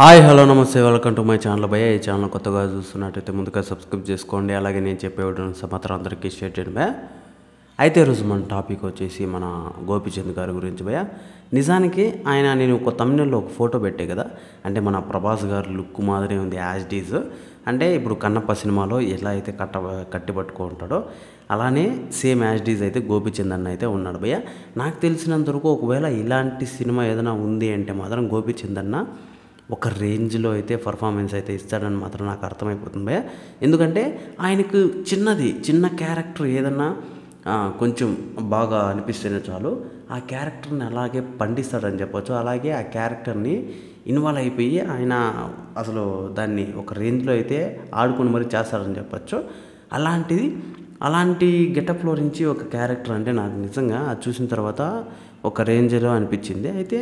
Hi hello నమస్తే welcome to my channel భయ్య. ఈ ఛానల్ కొత్తగా చూస్తున్నట్టయితే ముందుగా సబ్స్క్రైబ్ చేసుకోండి. అలాగే నేను చెప్పే సమాచారం అందరికీ షేర్ చేయండి భయ్య. అయితే ఈరోజు మన టాపిక్ వచ్చేసి మన గోపీచంద్ గారి గురించి భయ్య. నిజానికి ఆయన నేను ఒక తమిళలో ఒక ఫోటో పెట్టే కదా, అంటే మన ప్రభాస్ గారి లుక్ మాదిరి ఉంది యాజ్ డీజ్. అంటే ఇప్పుడు కన్నప్ప సినిమాలో ఎలా అయితే కట్టిపట్టుకుంటాడో అలానే సేమ్ యాజ్ డీజ్ అయితే గోపీచంద్ అన్న అయితే ఉన్నాడు భయ్య. నాకు తెలిసినంత వరకు ఒకవేళ ఇలాంటి సినిమా ఏదైనా ఉంది అంటే మాత్రం గోపీచంద్ అన్న ఒక రేంజ్లో అయితే పర్ఫార్మెన్స్ అయితే ఇస్తాడని మాత్రం నాకు అర్థమైపోతుంది భయ్య. ఎందుకంటే ఆయనకు చిన్న క్యారెక్టర్ ఏదన్నా కొంచెం బాగా అనిపిస్తేనే చాలు ఆ క్యారెక్టర్ని అలాగే పండిస్తాడని చెప్పొచ్చు. అలాగే ఆ క్యారెక్టర్ని ఇన్వాల్వ్ అయిపోయి ఆయన అసలు దాన్ని ఒక రేంజ్లో అయితే ఆడుకొని మరీ చేస్తాడని చెప్పొచ్చు. అలాంటి గెటప్లో నుంచి ఒక క్యారెక్టర్ అంటే నాకు నిజంగా అది చూసిన తర్వాత ఒక రేంజ్లో అనిపించింది. అయితే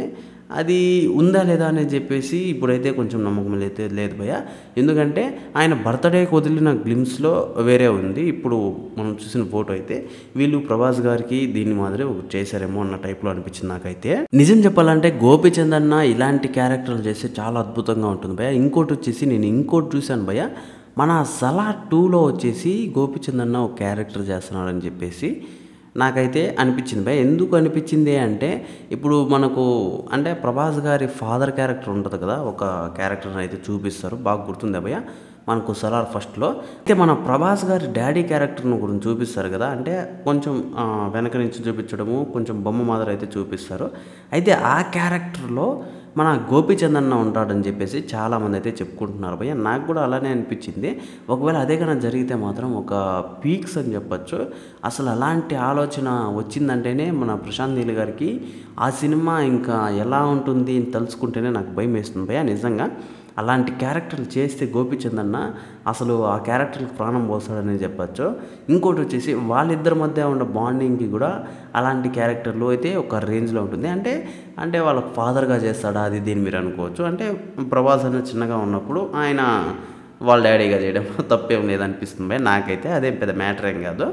అది ఉందా లేదా అని చెప్పేసి ఇప్పుడైతే కొంచెం నమ్మకం అయితే లేదు భయ్య. ఎందుకంటే ఆయన బర్త్డేకి వదిలిన గ్లిమ్స్లో వేరే ఉంది. ఇప్పుడు మనం చూసిన ఫోటో అయితే వీళ్ళు ప్రభాస్ గారికి దీని మాదిరి చేశారేమో అన్న టైప్లో అనిపించింది నాకైతే. నిజం చెప్పాలంటే గోపీచంద్ అన్న ఇలాంటి క్యారెక్టర్లు చేస్తే చాలా అద్భుతంగా ఉంటుంది భయ్య. ఇంకోటి వచ్చేసి నేను ఇంకోటి చూశాను భయ్య, మన సలార్ 2లో వచ్చేసి గోపీచంద్ అన్న ఒక క్యారెక్టర్ చేస్తున్నాడని చెప్పేసి నాకైతే అనిపించింది భయ్య. ఎందుకు అనిపించింది అంటే ఇప్పుడు మనకు అంటే ప్రభాస్ గారి ఫాదర్ క్యారెక్టర్ ఉంటుంది కదా, ఒక క్యారెక్టర్ని అయితే చూపిస్తారు, బాగా గుర్తుందా భయ్య మనకు సలార్ ఫస్ట్లో. అయితే మన ప్రభాస్ గారి డాడీ క్యారెక్టర్ను గురించి చూపిస్తారు కదా, అంటే కొంచెం వెనక నుంచి చూపించడము, కొంచెం బొమ్మ మాదిరి అయితే చూపిస్తారు. అయితే ఆ క్యారెక్టర్లో మన గోపీచంద్ అన్న ఉంటాడని చెప్పేసి చాలామంది అయితే చెప్పుకుంటున్నారు భయ్య. నాకు కూడా అలానే అనిపించింది. ఒకవేళ అదే కన్నా జరిగితే మాత్రం ఒక పీక్స్ అని చెప్పచ్చు. అసలు అలాంటి ఆలోచన వచ్చిందంటేనే మన ప్రశాంత్ నీల్ గారికి ఆ సినిమా ఇంకా ఎలా ఉంటుంది అని తలుచుకుంటేనే నాకు భయం వేస్తుంది భయ్య. నిజంగా అలాంటి క్యారెక్టర్లు చేస్తే గోపీచంద్ అన్న అసలు ఆ క్యారెక్టర్కి ప్రాణం పోస్తాడని చెప్పచ్చు. ఇంకోటి వచ్చేసి వాళ్ళిద్దరి మధ్య ఉన్న బాండింగ్కి కూడా అలాంటి క్యారెక్టర్లు అయితే ఒక రేంజ్లో ఉంటుంది. అంటే వాళ్ళ ఫాదర్గా చేస్తాడా అది దీన్ని మీరు అనుకోవచ్చు. అంటే ప్రభాస్ అన్న చిన్నగా ఉన్నప్పుడు ఆయన వాళ్ళ డాడీగా చేయడం తప్పేం లేదనిపిస్తుంది భయ్య నాకైతే. అదేం పెద్ద మ్యాటర్ ఏం కాదు.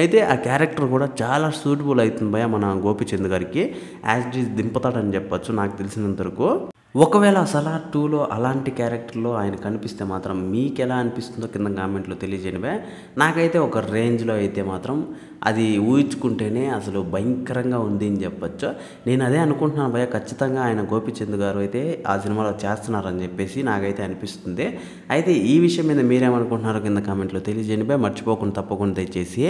అయితే ఆ క్యారెక్టర్ కూడా చాలా సూటబుల్ అవుతుంది భయ్య మన గోపీచంద్ గారికి. యాజ్ డీజ్ దింపుతాడని చెప్పచ్చు నాకు తెలిసినంత వరకు. ఒకవేళ సలార్ 2లో అలాంటి క్యారెక్టర్లో ఆయన కనిపిస్తే మాత్రం మీకు ఎలా అనిపిస్తుందో కింద కామెంట్లో తెలియజేయండి భయ్య. నాకైతే ఒక రేంజ్లో అయితే మాత్రం అది ఊహించుకుంటేనే అసలు భయంకరంగా ఉంది అని చెప్పచ్చు. నేను అదే అనుకుంటున్నాను భయ్య, ఖచ్చితంగా ఆయన గోపీచంద్ గారు అయితే ఆ సినిమాలో చేస్తున్నారని చెప్పేసి నాకైతే అనిపిస్తుంది. అయితే ఈ విషయం మీద మీరేమనుకుంటున్నారో కింద కామెంట్లో తెలియజేయండి భయ్య. మర్చిపోకుండా తప్పకుండా దయచేసి